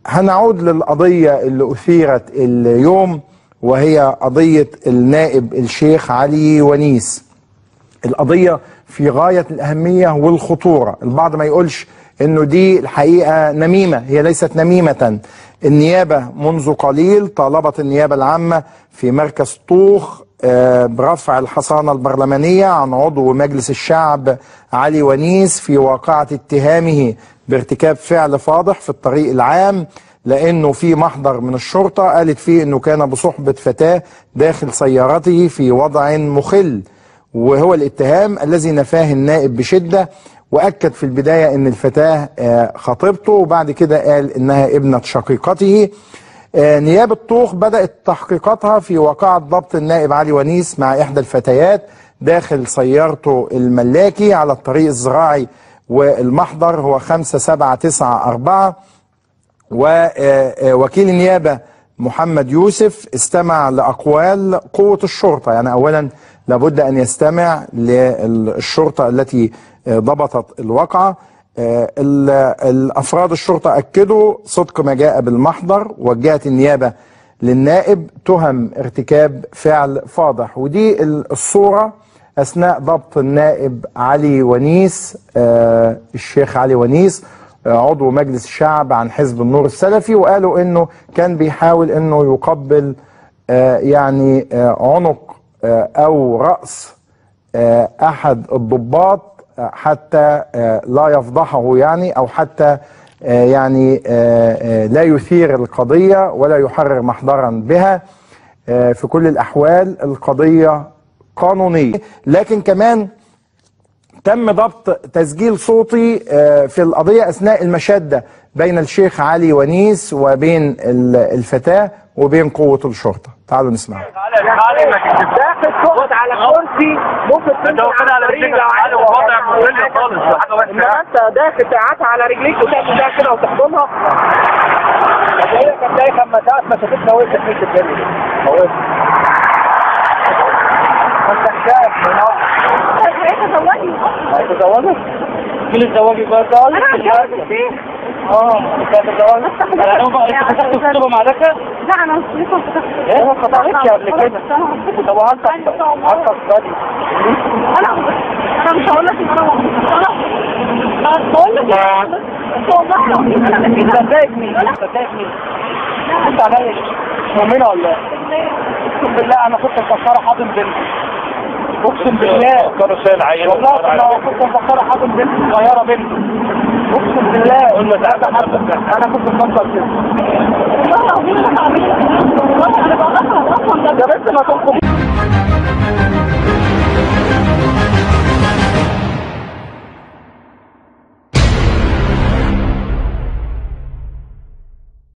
هنعود للقضية اللي أثيرت اليوم، وهي قضية النائب الشيخ علي ونيس. القضية في غاية الأهمية والخطورة. البعض ما يقولش إنه دي الحقيقة نميمة، هي ليست نميمة. النيابة منذ قليل طالبت النيابة العامة في مركز طوخ برفع الحصانة البرلمانية عن عضو مجلس الشعب علي ونيس في واقعة اتهامه بارتكاب فعل فاضح في الطريق العام، لأنه في محضر من الشرطة قالت فيه أنه كان بصحبة فتاة داخل سيارته في وضع مخل، وهو الاتهام الذي نفاه النائب بشدة، وأكد في البداية أن الفتاة خطيبته، وبعد كده قال أنها ابنة شقيقته. نيابة طوخ بدأت تحقيقاتها في واقعة ضبط النائب علي ونيس مع إحدى الفتيات داخل سيارته الملاكي على الطريق الزراعي، والمحضر هو 5794. ووكيل النيابة محمد يوسف استمع لأقوال قوة الشرطة. يعني أولا لابد أن يستمع للشرطة التي ضبطت الواقعة. الأفراد الشرطة أكدوا صدق ما جاء بالمحضر، وجهت النيابة للنائب تهم ارتكاب فعل فاضح. ودي الصورة أثناء ضبط النائب علي ونيس، الشيخ علي ونيس عضو مجلس الشعب عن حزب النور السلفي، وقالوا انه كان بيحاول انه يقبل يعني عنق او رأس احد الضباط حتى لا يفضحه، يعني او حتى يعني لا يثير القضية ولا يحرر محضرا بها. في كل الاحوال القضية قانونية، لكن كمان تم ضبط تسجيل صوتي في القضية أثناء المشادة بين الشيخ علي ونيس وبين الفتاة وبين قوة الشرطة. تعالوا نسمع. داخل تقعد على كرسي ممكن تنزل على رجليك على وضع مخل خالص، حاجة وحشة. انما انت داخل تقعدها على رجليك وتعمل ده كده وتحضنها. هي كانت دايما لما ساعة ما شافتنا وقفت فيك الدنيا. ما تحتاج هتتزوجي؟ كل الزواج بقى ده انا انت هتتزوجي؟ انا بقى انت فتحت الخطوبه مع دكه؟ لا انا مش لسه ايه ما فتحتش قبل كده. طب وانت عارفه الصدي؟ انا مش هقول لك ان انا بقول لك انت صدقني انت عليا مؤمنه ولا ايه؟ اقسم بالله انا كنت مفكره حاضن بنتي، اقسم بالله والله انا كنت مفكره حاضن بنت صغيره بنت، اقسم بالله انا كنت مفكر كده. والله العظيم انا عملت والله انا بقى اصلا ده بس ما تنقض.